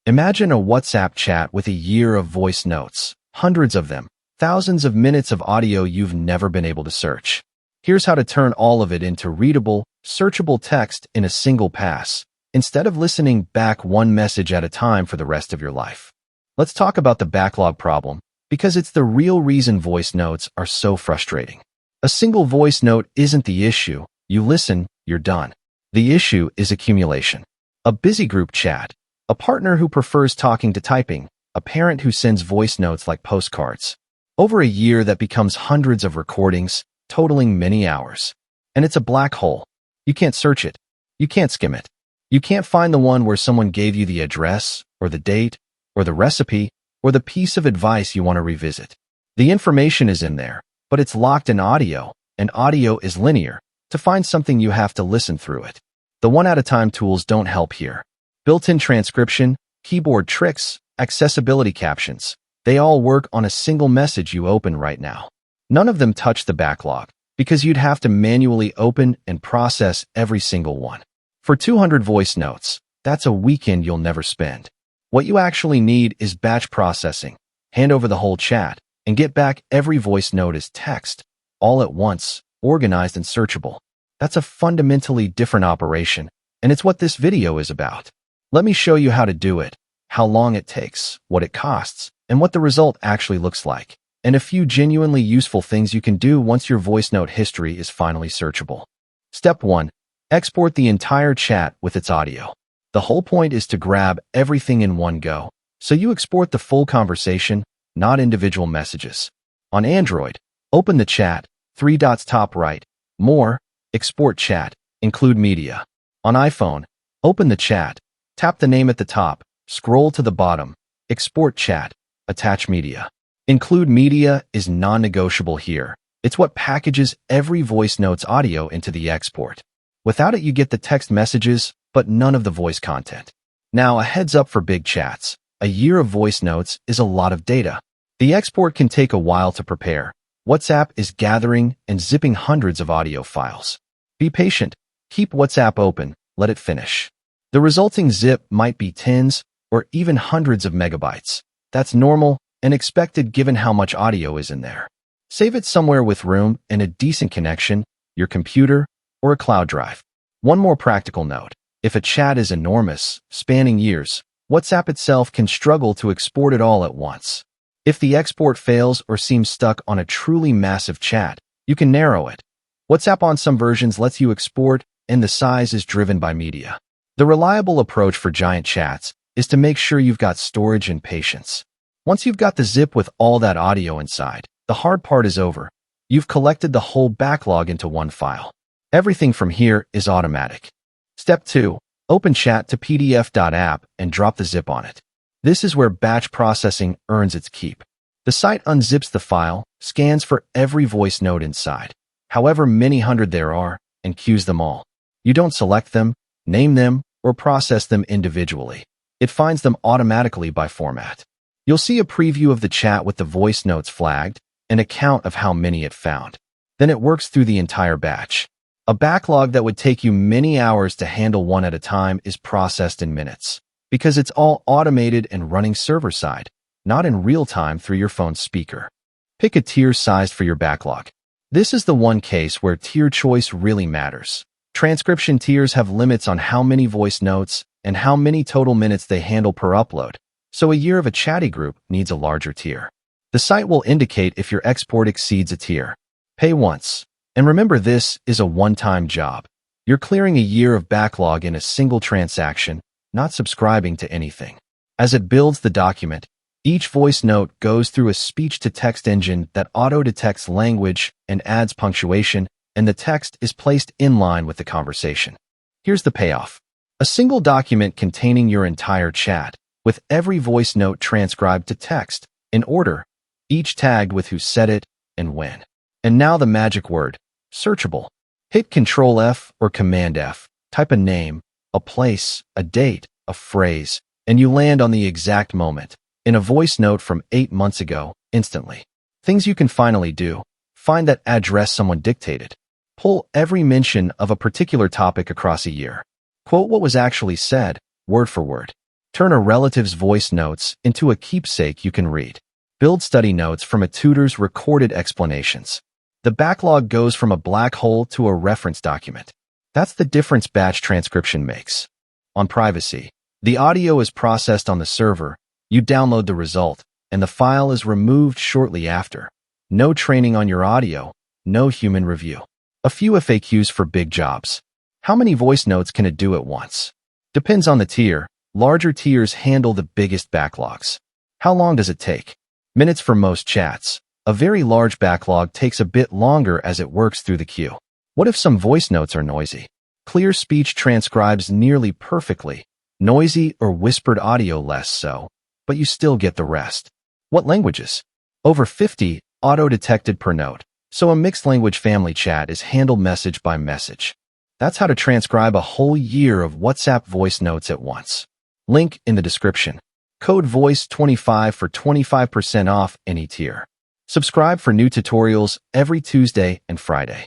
Imagine a WhatsApp chat with a year of voice notes, hundreds of them, thousands of minutes of audio you've never been able to search. Here's how to turn all of it into readable, searchable text in a single pass, instead of listening back one message at a time for the rest of your life. Let's talk about the backlog problem, because it's the real reason voice notes are so frustrating. A single voice note isn't the issue. You listen, you're done. The issue is accumulation. A busy group chat, a partner who prefers talking to typing, a parent who sends voice notes like postcards. Over a year that becomes hundreds of recordings, totaling many hours. And it's a black hole. You can't search it. You can't skim it. You can't find the one where someone gave you the address, or the date, or the recipe, or the piece of advice you want to revisit. The information is in there, but it's locked in audio, and audio is linear. To find something you have to listen through it. The one-at-a-time tools don't help here. Built-in transcription, keyboard tricks, accessibility captions, they all work on a single message you open right now. None of them touch the backlog, because you'd have to manually open and process every single one. For 200 voice notes, that's a weekend you'll never spend. What you actually need is batch processing. Hand over the whole chat, and get back every voice note as text, all at once, organized and searchable. That's a fundamentally different operation, and it's what this video is about. Let me show you how to do it, how long it takes, what it costs, and what the result actually looks like, and a few genuinely useful things you can do once your voice note history is finally searchable. Step 1. Export the entire chat with its audio. The whole point is to grab everything in one go, so you export the full conversation, not individual messages. On Android, open the chat, 3 dots top right, More, Export Chat, Include Media. On iPhone, open the chat, tap the name at the top, scroll to the bottom, Export Chat, Attach Media. Include Media is non-negotiable here. It's what packages every voice note's audio into the export. Without it, you get the text messages, but none of the voice content. Now, a heads up for big chats. A year of voice notes is a lot of data. The export can take a while to prepare. WhatsApp is gathering and zipping hundreds of audio files. Be patient. Keep WhatsApp open. Let it finish. The resulting zip might be tens or even hundreds of megabytes. That's normal and expected given how much audio is in there. Save it somewhere with room and a decent connection, your computer, or a cloud drive. One more practical note. If a chat is enormous, spanning years, WhatsApp itself can struggle to export it all at once. If the export fails or seems stuck on a truly massive chat, you can narrow it. WhatsApp on some versions lets you export, and the size is driven by media. The reliable approach for giant chats is to make sure you've got storage and patience. Once you've got the zip with all that audio inside, the hard part is over. You've collected the whole backlog into one file. Everything from here is automatic. Step 2. Open chattopdf.app and drop the zip on it. This is where batch processing earns its keep. The site unzips the file, scans for every voice note inside, however many hundred there are, and queues them all. You don't select them, name them, or process them individually. It finds them automatically by format. You'll see a preview of the chat with the voice notes flagged, and a count of how many it found. Then it works through the entire batch. A backlog that would take you many hours to handle one at a time is processed in minutes, because it's all automated and running server-side, not in real time through your phone's speaker. Pick a tier sized for your backlog. This is the one case where tier choice really matters. Transcription tiers have limits on how many voice notes and how many total minutes they handle per upload, so a year of a chatty group needs a larger tier. The site will indicate if your export exceeds a tier. Pay once. And remember, this is a one-time job. You're clearing a year of backlog in a single transaction, not subscribing to anything. As it builds the document, each voice note goes through a speech-to-text engine that auto-detects language and adds punctuation, and the text is placed in line with the conversation. Here's the payoff. A single document containing your entire chat, with every voice note transcribed to text, in order, each tagged with who said it and when. And now the magic word, searchable. Hit Ctrl F or Command F, type a name, a place, a date, a phrase, and you land on the exact moment, in a voice note from 8 months ago, instantly. Things you can finally do. Find that address someone dictated. Pull every mention of a particular topic across a year. Quote what was actually said, word for word. Turn a relative's voice notes into a keepsake you can read. Build study notes from a tutor's recorded explanations. The backlog goes from a black hole to a reference document. That's the difference batch transcription makes. On privacy, the audio is processed on the server, you download the result, and the file is removed shortly after. No training on your audio, no human review. A few FAQs for big jobs. How many voice notes can it do at once? Depends on the tier. Larger tiers handle the biggest backlogs. How long does it take? Minutes for most chats. A very large backlog takes a bit longer as it works through the queue. What if some voice notes are noisy? Clear speech transcribes nearly perfectly. Noisy or whispered audio less so, but you still get the rest. What languages? Over 50, auto-detected per note. So a mixed language family chat is handled message by message. That's how to transcribe a whole year of WhatsApp voice notes at once. Link in the description. Code VOICE25 for 25% off any tier. Subscribe for new tutorials every Tuesday and Friday.